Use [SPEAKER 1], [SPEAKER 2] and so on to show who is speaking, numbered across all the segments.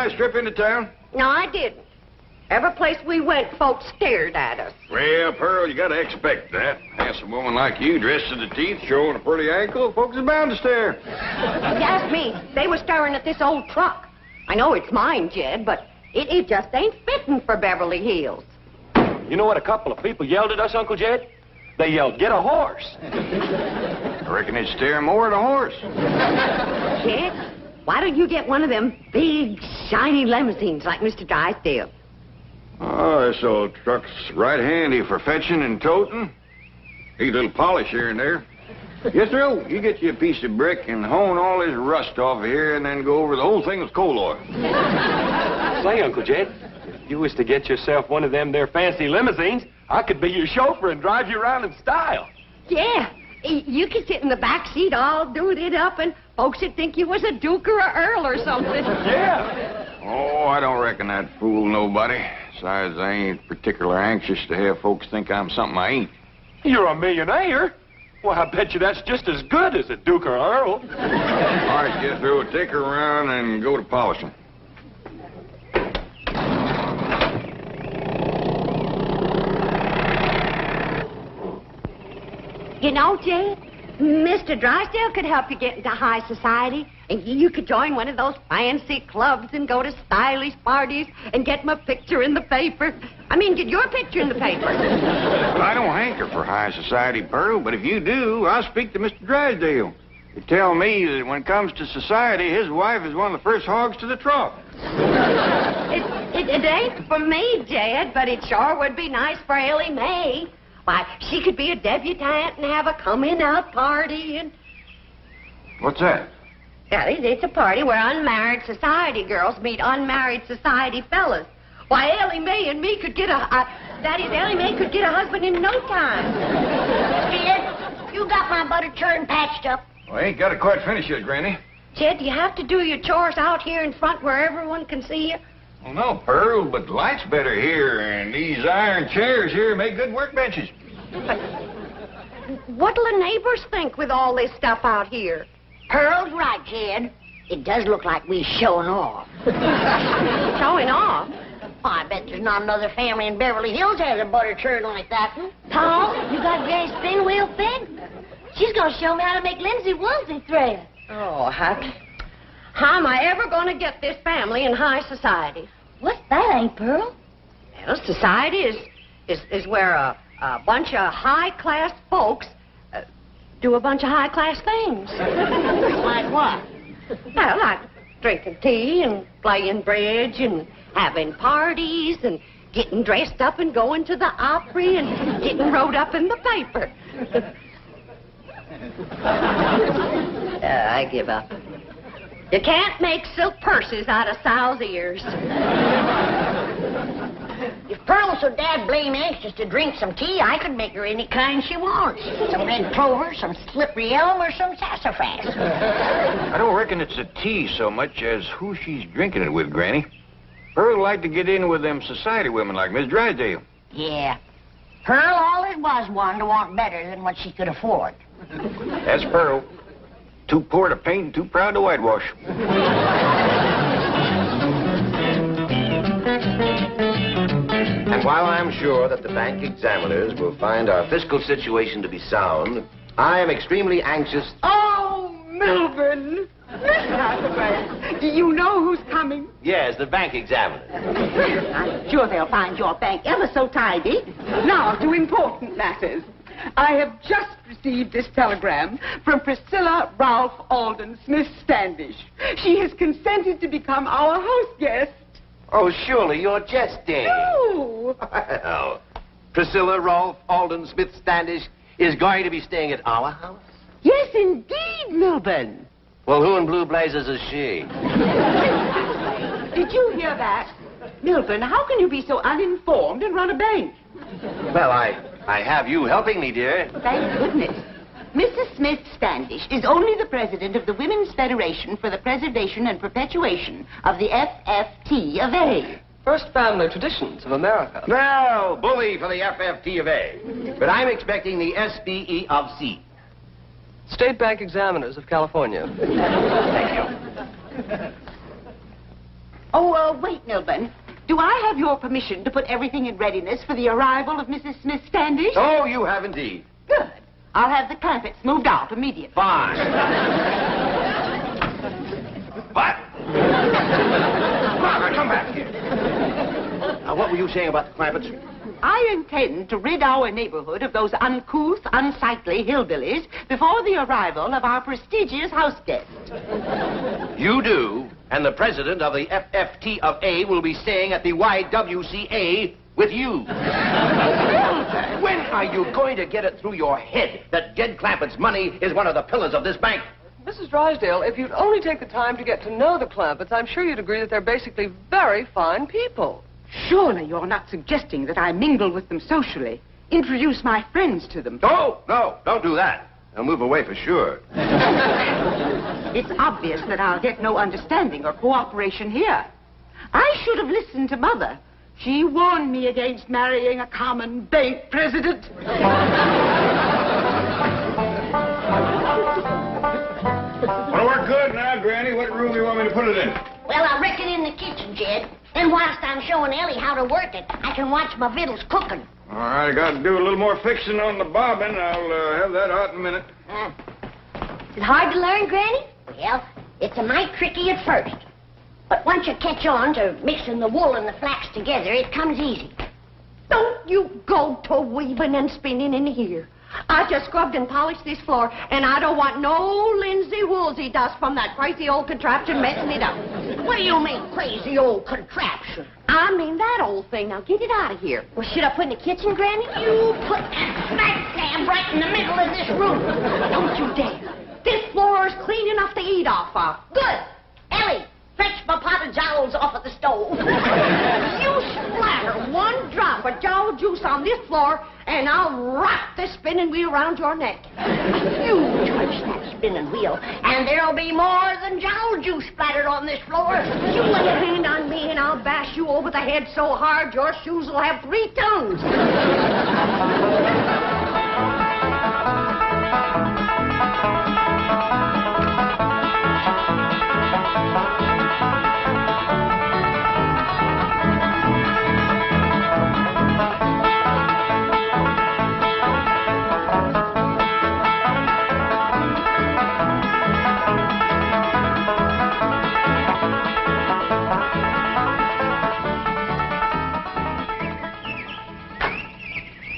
[SPEAKER 1] nice trip into town?
[SPEAKER 2] No, I didn't. Every place we went, folks stared at us.
[SPEAKER 1] Well, Pearl, you gotta expect that. Handsome woman like you, dressed to the teeth, showing a pretty ankle, folks are bound to stare.
[SPEAKER 2] If you ask me, they were staring at this old truck. I know it's mine, Jed, but it just ain't fitting for Beverly Hills.
[SPEAKER 3] You know what a couple of people yelled at us, Uncle Jed? They yelled, "Get a horse."
[SPEAKER 1] I reckon they'd stare more at a horse.
[SPEAKER 2] Jed, why don't you get one of them big, shiny limousines like Mr. Drysdale?
[SPEAKER 1] Oh, this old truck's right handy for fetching and toting. Need a little polish here and there. Yes, sir. You get you a piece of brick and hone all this rust off of here and then go over the whole thing with coal oil.
[SPEAKER 3] Say, Uncle Jed, if you was to get yourself one of them there fancy limousines, I could be your chauffeur and drive you around in style.
[SPEAKER 2] Yeah, you could sit in the back seat all doing it up and folks would think you was a duke or a earl or something.
[SPEAKER 3] Yeah.
[SPEAKER 1] Oh, I don't reckon that fool nobody. Besides, I ain't particular anxious to have folks think I'm something I ain't.
[SPEAKER 3] You're a millionaire. Well, I bet you that's just as good as a duke or earl.
[SPEAKER 1] All right, Jethro, take her around and go to polishing.
[SPEAKER 2] You know, Jed, Mr. Drysdale could help you get into high society, and you could join one of those fancy clubs and go to stylish parties and get my picture in the paper. I mean, get your picture in the paper.
[SPEAKER 1] Well, I don't hanker for high society, Pearl, but if you do, I'll speak to Mr. Drysdale. You tell me that when it comes to society, his wife is one of the first hogs to the trough.
[SPEAKER 2] It ain't for me, Jed, but it sure would be nice for Ellie Mae. Why, she could be a debutante and have a coming-out party and...
[SPEAKER 1] What's that?
[SPEAKER 2] Yeah, it's a party where unmarried society girls meet unmarried society fellas. Why, Ellie Mae and me could get Ellie Mae could get a husband in no time.
[SPEAKER 4] Jed, you got my butter churn patched up.
[SPEAKER 1] Well, I ain't got it quite finished yet, Granny.
[SPEAKER 2] Jed, do you have to do your chores out here in front where everyone can see you?
[SPEAKER 1] Well, no, Pearl, but the light's better here, and these iron chairs here make good workbenches.
[SPEAKER 2] But what'll the neighbors think with all this stuff out here?
[SPEAKER 4] Pearl's right, Jed. It does look like we're showing off.
[SPEAKER 2] Showing off?
[SPEAKER 4] Oh, I bet there's not another family in Beverly Hills has a butter churn like that. Paul, you got Granny's spin wheel fit? She's going to show me how to make Lindsay onesie thread.
[SPEAKER 2] Oh, how am I ever going to get this family in high society?
[SPEAKER 4] What's that, Aunt Pearl?
[SPEAKER 2] Well, society is where a bunch of high-class folks do a bunch of high-class things.
[SPEAKER 4] Like what?
[SPEAKER 2] Well, like drinking tea and playing bridge and having parties and getting dressed up and going to the Opry and getting wrote up in the paper. I give up. You can't make silk purses out of sow's ears.
[SPEAKER 4] If Pearl's so dad blame anxious to drink some tea, I could make her any kind she wants. Some red clover, some slippery elm, or some sassafras.
[SPEAKER 1] I don't reckon it's the tea so much as who she's drinking it with, Granny. Pearl would like to get in with them society women like Miss Drysdale.
[SPEAKER 4] Yeah. Pearl always was one to want better than what she could afford.
[SPEAKER 1] That's Pearl. Too poor to paint and too proud to whitewash.
[SPEAKER 5] And while I'm sure that the bank examiners will find our fiscal situation to be sound, I am extremely anxious...
[SPEAKER 6] Oh, Milburn! Miss Hathaway, do you know who's coming?
[SPEAKER 5] Yes, the bank examiners.
[SPEAKER 6] I'm sure they'll find your bank ever so tidy. Now, to important matters. I have just received this telegram from Priscilla Ralph Alden Smith Standish. She has consented to become our house guest.
[SPEAKER 5] Oh, surely you're jesting.
[SPEAKER 6] No!
[SPEAKER 5] Well, Priscilla Rolfe Alden Smith Standish is going to be staying at our house?
[SPEAKER 6] Yes, indeed, Milburn.
[SPEAKER 5] Well, who in blue blazes is she?
[SPEAKER 6] Did you hear that? Milburn, how can you be so uninformed and run a bank?
[SPEAKER 5] Well, I have you helping me, dear.
[SPEAKER 6] Thank goodness. Mrs. Smith Standish is only the president of the Women's Federation for the Preservation and Perpetuation of the FFT of A.
[SPEAKER 7] First family traditions of America.
[SPEAKER 5] Well, bully for the FFT of A. But I'm expecting the SBE of C.
[SPEAKER 7] State Bank Examiners of California.
[SPEAKER 5] Thank you.
[SPEAKER 6] Oh, wait, Milburn. Do I have your permission to put everything in readiness for the arrival of Mrs. Smith Standish?
[SPEAKER 5] Oh, you have indeed.
[SPEAKER 6] Good. I'll have the Clampetts moved out immediately.
[SPEAKER 5] Fine. What? Margaret, come back here. Now, what were you saying about the Clampetts?
[SPEAKER 6] I intend to rid our neighborhood of those uncouth, unsightly hillbillies before the arrival of our prestigious house guest.
[SPEAKER 5] You do, and the president of the FFT of A will be staying at the YWCA with you. When are you going to get it through your head that Jed Clampett's money is one of the pillars of this bank?
[SPEAKER 7] Mrs. Drysdale, if you'd only take the time to get to know the Clampetts, I'm sure you'd agree that they're basically very fine people.
[SPEAKER 6] Surely you're not suggesting that I mingle with them socially, introduce my friends to them.
[SPEAKER 5] No, don't do that. They'll move away for sure.
[SPEAKER 6] It's obvious that I'll get no understanding or cooperation here. I should have listened to Mother. She warned me against marrying a common bank president.
[SPEAKER 1] Well, we're good now, Granny. What room do you want me to put it in?
[SPEAKER 4] Well, I reckon in the kitchen, Jed. And whilst I'm showing Ellie how to work it, I can watch my victuals cooking.
[SPEAKER 1] All right, I got to do a little more fixing on the bobbin. I'll have that out in a minute.
[SPEAKER 4] Is it hard to learn, Granny? Well, it's a mite tricky at first. But once you catch on to mixing the wool and the flax together, it comes easy.
[SPEAKER 2] Don't you go to weaving and spinning in here. I just scrubbed and polished this floor, and I don't want no linsey-woolsey dust from that crazy old contraption messing it up.
[SPEAKER 4] What do you mean, crazy old contraption?
[SPEAKER 2] I mean that old thing. Now get it out of here.
[SPEAKER 4] Well, should I put in the kitchen, Granny? You put that smack dab right in the middle of this room.
[SPEAKER 2] Don't you dare. This floor is clean enough to eat off of.
[SPEAKER 4] Good. Ellie, fetch my pot of jowls off of the stove.
[SPEAKER 2] You splatter one drop of jowl juice on this floor, and I'll wrap this spinning wheel around your neck.
[SPEAKER 4] You touch that spinning wheel, and there'll be more than jowl juice splattered on this floor.
[SPEAKER 2] You lay a hand on me, and I'll bash you over the head so hard your shoes will have 3 tongues.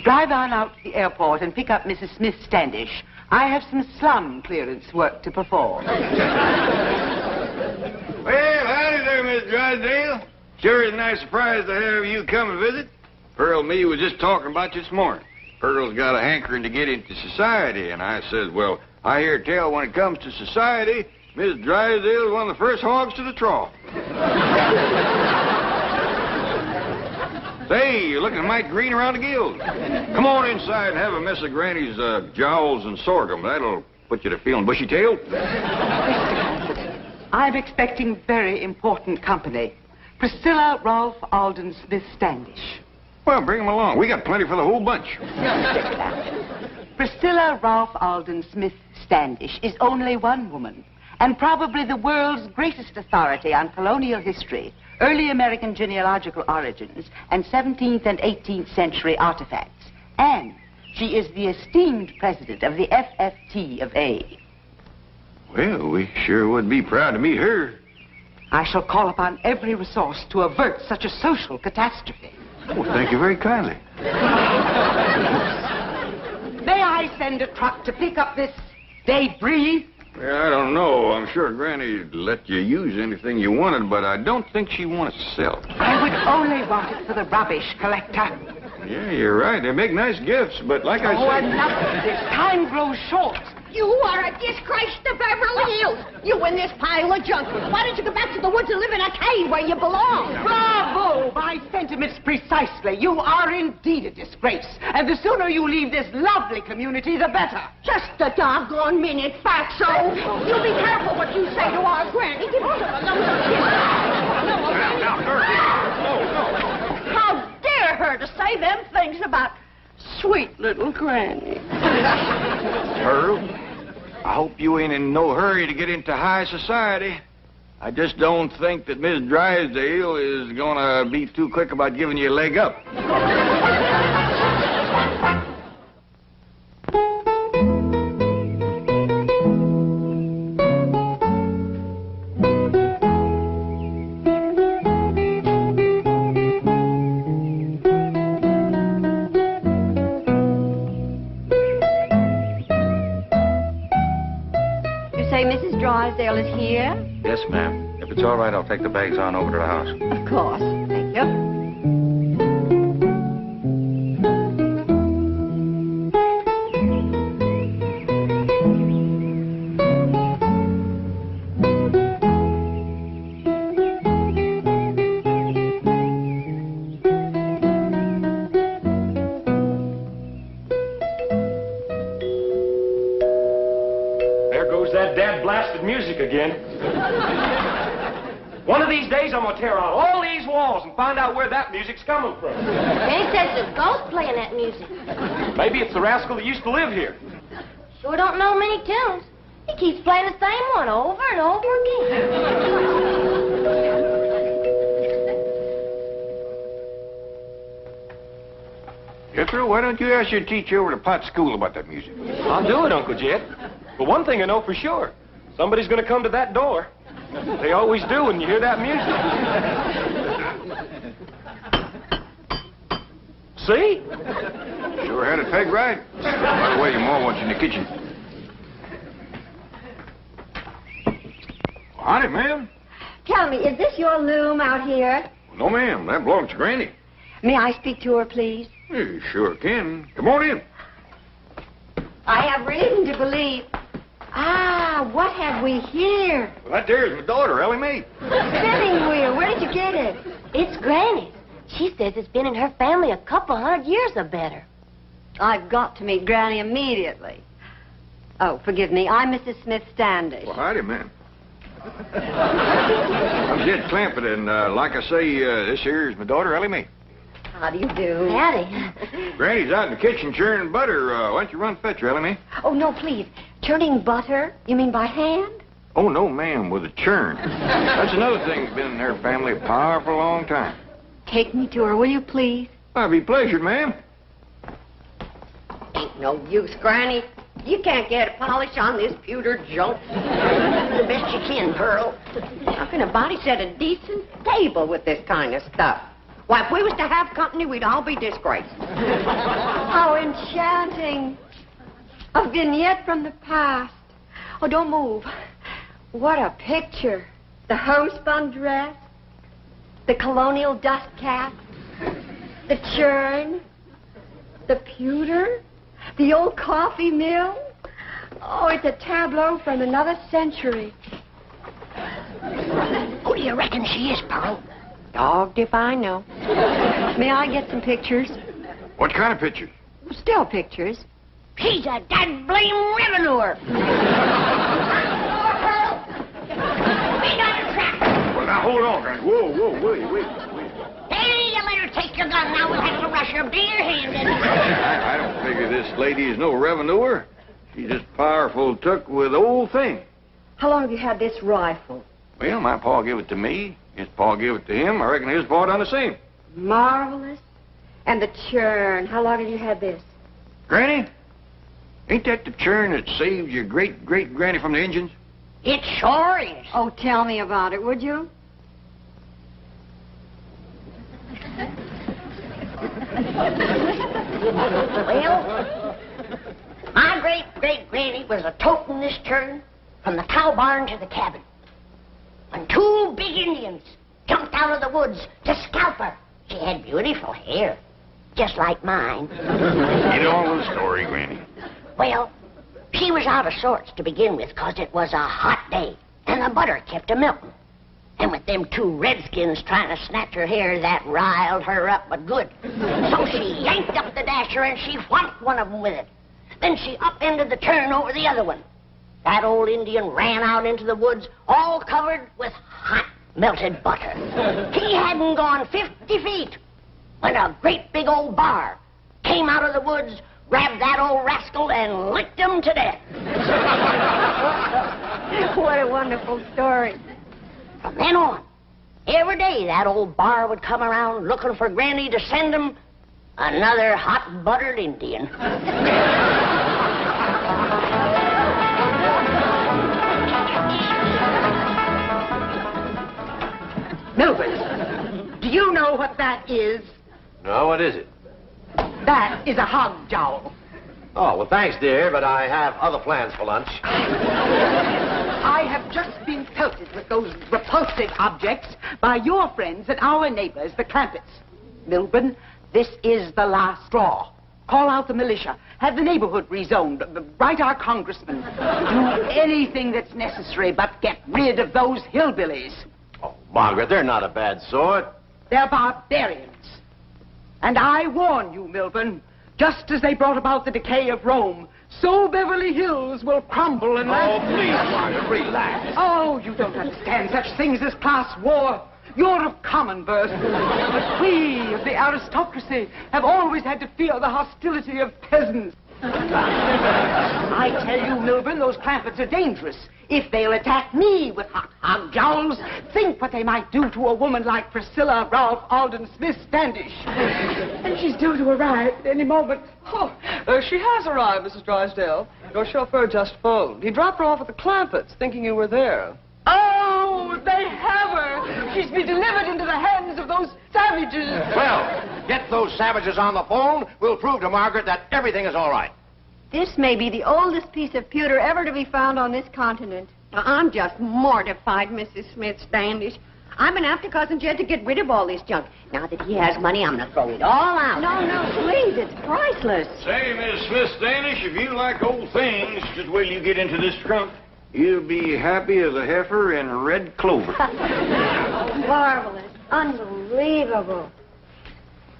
[SPEAKER 6] Drive on out to the airport and pick up Mrs. Smith Standish. I have some slum clearance work to perform.
[SPEAKER 1] Well, howdy there, Miss Drysdale. Sure is a nice surprise to have you come and visit. Pearl and me was just talking about you this morning. Pearl's got a hankering to get into society, and I says, well, I hear tell when it comes to society, Miss Drysdale is one of the first hogs to the trough. Say, you're looking mighty green around the gills. Come on inside and have a mess of Granny's jowls and sorghum. That'll put you to feeling bushy-tailed.
[SPEAKER 6] I'm expecting very important company. Priscilla Rolfe Alden Smith Standish.
[SPEAKER 1] Well, bring them along. We got plenty for the whole bunch.
[SPEAKER 6] Priscilla Rolfe Alden Smith Standish is only one woman, and probably the world's greatest authority on colonial history, early American genealogical origins, and 17th and 18th century artifacts. And she is the esteemed president of the FFT of A.
[SPEAKER 1] Well, we sure would be proud to meet her.
[SPEAKER 6] I shall call upon every resource to avert such a social catastrophe.
[SPEAKER 1] Well, thank you very kindly.
[SPEAKER 6] May I send a truck to pick up this debris?
[SPEAKER 1] Well, I don't know. I'm sure Granny'd let you use anything you wanted, but I don't think she wants to sell it.
[SPEAKER 6] I would only want it for the rubbish collector.
[SPEAKER 1] Yeah, you're right. They make nice gifts, but like I
[SPEAKER 6] Oh,
[SPEAKER 1] said...
[SPEAKER 6] enough of this. Time grows short.
[SPEAKER 2] You are a disgrace to Beverly Hills. You and this pile of junk. Why don't you go back to the woods and live in a cave where you belong?
[SPEAKER 6] Bravo! My sentiments precisely. You are indeed a disgrace. And the sooner you leave this lovely community, the better.
[SPEAKER 2] Just a doggone minute, Fatso. You be careful what you say to our Granny. Give us a
[SPEAKER 1] Now, Dorothy. No.
[SPEAKER 2] How dare her to say them things about sweet little Granny?
[SPEAKER 1] Pearl, I hope you ain't in no hurry to get into high society. I just don't think that Miss Drysdale is gonna be too quick about giving you a leg up.
[SPEAKER 2] You say Mrs. Drysdale is here?
[SPEAKER 5] Yes, ma'am. If it's all right, I'll take the bags on over to the house.
[SPEAKER 2] Of course. Thank you.
[SPEAKER 3] There goes that dad-blasted music again. One of these days, I'm gonna tear out all these walls and find out where that music's coming from.
[SPEAKER 4] They said it's a ghost playing that music.
[SPEAKER 3] Maybe it's the rascal that used to live here.
[SPEAKER 4] Sure don't know many tunes. He keeps playing the same one over and over again.
[SPEAKER 1] Jethro, why don't you ask your teacher over to Pot's school about that music?
[SPEAKER 3] I'll do it, Uncle Jed. But one thing I know for sure. Somebody's gonna come to that door. They always do when you hear that music. See?
[SPEAKER 1] Sure had it pegged right. By the way, your mom wants you in the kitchen. Howdy, ma'am.
[SPEAKER 2] Tell me, is this your loom out here?
[SPEAKER 1] No, ma'am. That belongs to Granny.
[SPEAKER 2] May I speak to her, please?
[SPEAKER 1] You sure can. Come on in.
[SPEAKER 2] I have reason to believe. Ah, what have we here?
[SPEAKER 1] Well, that there's my daughter, Ellie Mae.
[SPEAKER 2] Spinning wheel. Where did you get it?
[SPEAKER 4] It's Granny's. She says it's been in her family a couple 100 years or better.
[SPEAKER 2] I've got to meet Granny immediately. Oh, forgive me. I'm Mrs. Smith Standish.
[SPEAKER 1] Well, howdy, ma'am. I'm Jed Clampett, and like I say, this here is my daughter, Ellie Mae.
[SPEAKER 2] How do you do?
[SPEAKER 4] Howdy.
[SPEAKER 1] Granny's out in the kitchen churning butter. Why don't you run fetch her, Ellie Mae?
[SPEAKER 2] Oh, no, please. Churning butter? You mean by hand?
[SPEAKER 1] Oh, no, ma'am, with a churn. That's another thing that's been in her family a powerful long time.
[SPEAKER 2] Take me to her, will you, please?
[SPEAKER 1] I'd be pleasured, ma'am.
[SPEAKER 2] Ain't no use, Granny. You can't get a polish on this pewter junk.
[SPEAKER 4] The best you can, Pearl.
[SPEAKER 2] How can a body set a decent table with this kind of stuff? Why, if we was to have company, we'd all be disgraced. How enchanting. A vignette from the past. Oh, don't move. What a picture. The homespun dress, the colonial dust cap, the churn, the pewter, the old coffee mill. Oh, it's a tableau from another century.
[SPEAKER 4] Who do you reckon she is, Pearl?
[SPEAKER 2] Dogged if I know. May I get some pictures?
[SPEAKER 1] What kind of pictures?
[SPEAKER 2] Still pictures.
[SPEAKER 4] She's a dad-blame revenuer. We got her trapped.
[SPEAKER 1] Well, now, hold on, Granny. Whoa, wait.
[SPEAKER 4] Hey, you let her take your gun. Now we'll have to rush her bare-handed.
[SPEAKER 1] I don't figure this lady is no revenuer. She's just powerful took with old thing.
[SPEAKER 2] How long have you had this rifle?
[SPEAKER 1] Well, my pa gave it to me. His pa gave it to him. I reckon his pa done the same.
[SPEAKER 2] Marvelous. And the churn. How long have you had this?
[SPEAKER 1] Granny, ain't that the churn that saved your great-great-granny from the Injuns?
[SPEAKER 4] It sure is.
[SPEAKER 2] Oh, tell me about it, would you?
[SPEAKER 4] Well, my great-great-granny was a toting this churn from the cow barn to the cabin. When two big Indians jumped out of the woods to scalp her. She had beautiful hair, just like mine.
[SPEAKER 1] Get on with the story, Granny.
[SPEAKER 4] Well, she was out of sorts to begin with, 'cause it was a hot day, and the butter kept a-melting. And with them two redskins trying to snatch her hair, that riled her up but good. So she yanked up the dasher, and she whacked one of them with it. Then she upended the churn over the other one. That old Indian ran out into the woods, all covered with hot, melted butter. He hadn't gone 50 feet when a great big old bar came out of the woods, grabbed that old rascal, and licked him to death.
[SPEAKER 2] What a wonderful story.
[SPEAKER 4] From then on, every day that old bar would come around looking for Granny to send him another hot-buttered Indian.
[SPEAKER 6] Milburn, do you know what that is?
[SPEAKER 5] No, what is it?
[SPEAKER 6] That is a hog jowl.
[SPEAKER 5] Oh, well, thanks, dear, but I have other plans for lunch.
[SPEAKER 6] I have just been pelted with those repulsive objects by your friends and our neighbors, the Clampetts. Milburn, this is the last straw. Call out the militia. Have the neighborhood rezoned. Write our congressman. Do anything that's necessary, but get rid of those hillbillies.
[SPEAKER 5] Oh, Margaret, they're not a bad sort.
[SPEAKER 6] They're barbarians. And I warn you, Milburn, just as they brought about the decay of Rome, so Beverly Hills will crumble and...
[SPEAKER 5] Oh, please, Margaret, relax.
[SPEAKER 6] Oh, you don't understand such things as class war. You're of common birth. But we of the aristocracy have always had to fear the hostility of peasants. I tell you, Milburn, those Clampetts are dangerous. If they'll attack me with hog jowls, think what they might do to a woman like Priscilla Ralph Alden Smith Standish. And she's due to arrive at any moment.
[SPEAKER 7] Oh, she has arrived, Mrs. Drysdale. Your chauffeur just phoned. He dropped her off at the Clampetts, thinking you were there.
[SPEAKER 6] Oh, they have her. She's been delivered into the hands of those savages.
[SPEAKER 5] Well, get those savages on the phone. We'll prove to Margaret that everything is all right.
[SPEAKER 2] This may be the oldest piece of pewter ever to be found on this continent. I'm just mortified, Mrs. Smith Standish. I'm been after Cousin Jed to get rid of all this junk. Now that he has money, I'm going to throw it all out. No, please, it's priceless.
[SPEAKER 1] Say, Miss Smith Standish, if you like old things, just wait till you get into this trunk. You'll be happy as a heifer in red clover.
[SPEAKER 2] Marvelous. Unbelievable.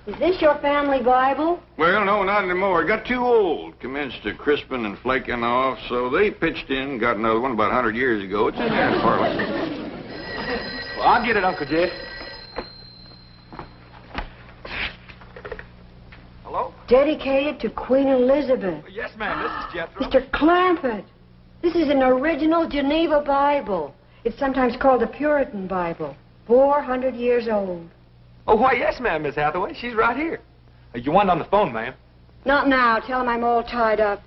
[SPEAKER 2] Is this your family Bible?
[SPEAKER 1] Well, no, not anymore. It got too old. Commenced to crisping and flaking off, so they pitched in, got another one about 100 years ago. It's in there in Parliament.
[SPEAKER 3] Well, I'll get it, Uncle Jed. Hello?
[SPEAKER 2] Dedicated to Queen Elizabeth.
[SPEAKER 3] Yes, ma'am. This is Jethro.
[SPEAKER 2] Mr. Clampett, this is an original Geneva Bible. It's sometimes called a Puritan Bible. 400 years old.
[SPEAKER 3] Oh, why, yes, ma'am, Miss Hathaway. She's right here. You want on the phone, ma'am?
[SPEAKER 2] Not now. Tell him I'm all tied up.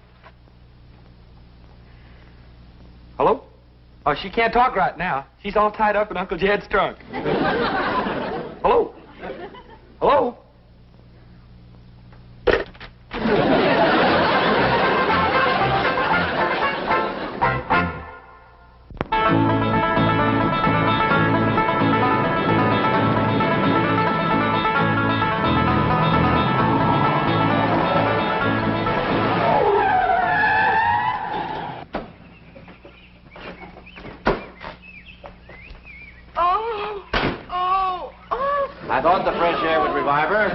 [SPEAKER 3] Hello? Oh, she can't talk right now. She's all tied up in Uncle Jed's trunk. Hello? Hello?
[SPEAKER 5] I thought the fresh air would revive her.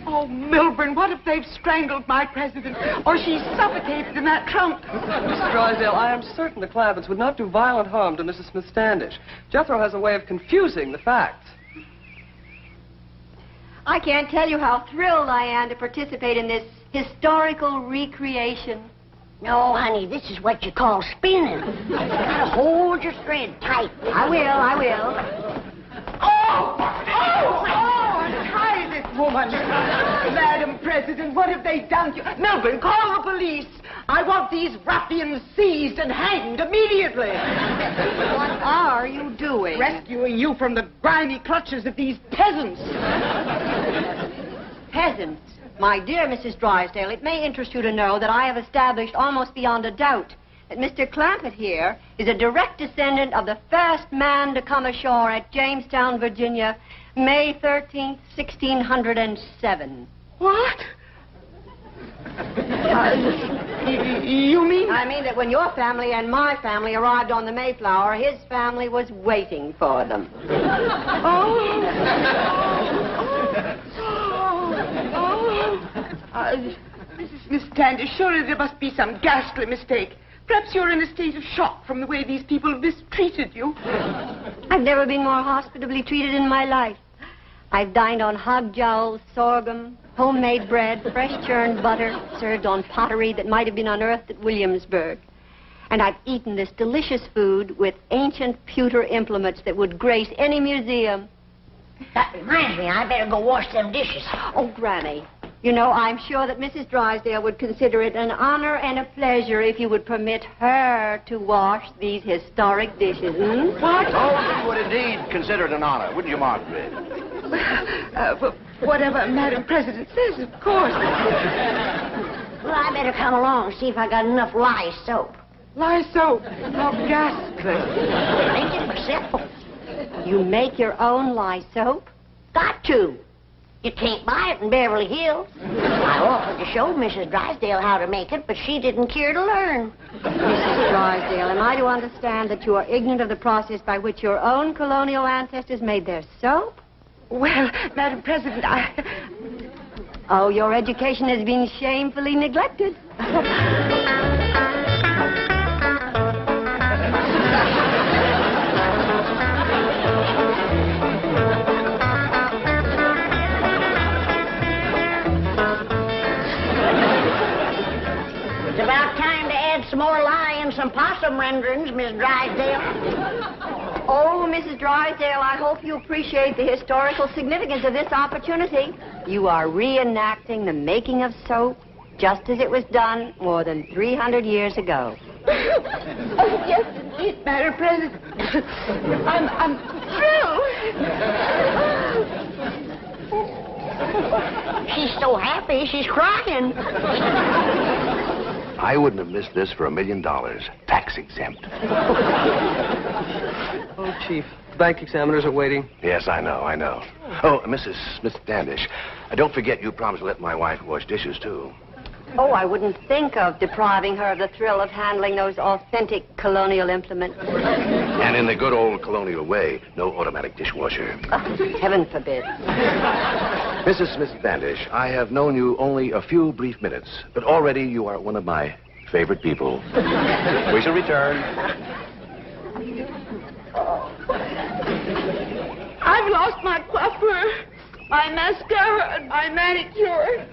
[SPEAKER 6] Oh, Milburn, what if they've strangled my president? Or she's suffocated in that trunk?
[SPEAKER 7] Mrs. Drysdale, I am certain the Clampetts would not do violent harm to Mrs. Smith Standish. Jethro has a way of confusing the facts.
[SPEAKER 2] I can't tell you how thrilled I am to participate in this historical recreation.
[SPEAKER 4] No, honey, this is what you call spinning. You gotta hold your thread tight.
[SPEAKER 2] I will.
[SPEAKER 6] Untie this woman. Madam President, what have they done to you? Milburn, call the police. I want these ruffians seized and hanged immediately.
[SPEAKER 2] What are you doing?
[SPEAKER 6] Rescuing you from the grimy clutches of these peasants.
[SPEAKER 2] Peasants. My dear Mrs. Drysdale, it may interest you to know that I have established almost beyond a doubt that Mr. Clampett here is a direct descendant of the first man to come ashore at Jamestown, Virginia, May 13th, 1607.
[SPEAKER 6] What? You mean?
[SPEAKER 2] I mean that when your family and my family arrived on the Mayflower, his family was waiting for them.
[SPEAKER 6] Mrs. Miss Standish, surely there must be some ghastly mistake. Perhaps you're in a state of shock from the way these people have mistreated you.
[SPEAKER 2] I've never been more hospitably treated in my life. I've dined on hog jowls, sorghum, homemade bread, fresh churned butter, served on pottery that might have been unearthed at Williamsburg. And I've eaten this delicious food with ancient pewter implements that would grace any museum.
[SPEAKER 4] That reminds me, I better go wash them dishes.
[SPEAKER 2] Oh, Granny, you know, I'm sure that Mrs. Drysdale would consider it an honor and a pleasure if you would permit her to wash these historic dishes.
[SPEAKER 5] What? Oh, we would indeed consider it an honor, wouldn't you, Margaret?
[SPEAKER 6] Whatever Madam President says, of course.
[SPEAKER 4] Well, I better come along and see if I got enough lye soap.
[SPEAKER 6] Lye soap. How ghastly.
[SPEAKER 4] Make it myself.
[SPEAKER 2] You make your own lye soap?
[SPEAKER 4] Got to. You can't buy it in Beverly Hills. I offered to show Mrs. Drysdale how to make it, but she didn't care to learn.
[SPEAKER 2] Mrs. Drysdale, am I to understand that you are ignorant of the process by which your own colonial ancestors made their soap?
[SPEAKER 6] Well, Madam President,
[SPEAKER 2] Oh, your education has been shamefully neglected.
[SPEAKER 4] It's about time to add some more lye and some possum renderings, Miss Drysdale.
[SPEAKER 2] Oh, Mrs. Drysdale, I hope you appreciate the historical significance of this opportunity. You are reenacting the making of soap just as it was done more than 300 years ago.
[SPEAKER 6] Oh, yes, indeed, Madam President. I'm thrilled.
[SPEAKER 4] She's so happy, she's crying.
[SPEAKER 5] I wouldn't have missed this for $1 million. Tax exempt.
[SPEAKER 7] Oh, Chief, the bank examiners are waiting.
[SPEAKER 5] Yes, I know. Oh, Mrs. Standish, don't forget you promised to let my wife wash dishes, too.
[SPEAKER 2] Oh, I wouldn't think of depriving her of the thrill of handling those authentic colonial implements.
[SPEAKER 5] And in the good old colonial way, no automatic dishwasher.
[SPEAKER 2] Oh, heaven forbid.
[SPEAKER 5] Mrs. Smith Standish, I have known you only a few brief minutes, but already you are one of my favorite people. We shall return.
[SPEAKER 6] I've lost my coiffure, my mascara, and my manicure.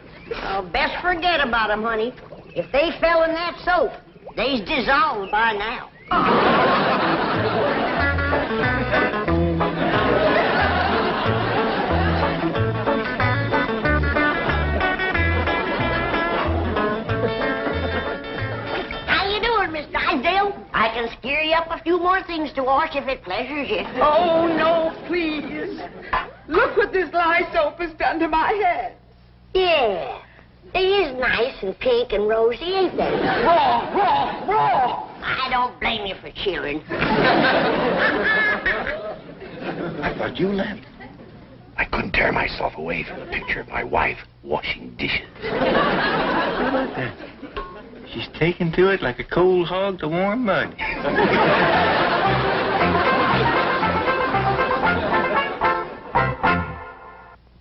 [SPEAKER 4] Oh, best forget about them, honey. If they fell in that soap, they's dissolved by now. How you doing, Miss Drysdale? I can scare you up a few more things to wash if it pleasures you.
[SPEAKER 6] Oh, no, please. Look what this lye soap has done to my head.
[SPEAKER 4] Yeah, they is nice and pink and rosy, ain't they?
[SPEAKER 6] Raw.
[SPEAKER 4] I don't blame you for cheering.
[SPEAKER 5] I thought you left. I couldn't tear myself away from the picture of my wife washing dishes.
[SPEAKER 8] She's taken to it like a cold hog to warm mud.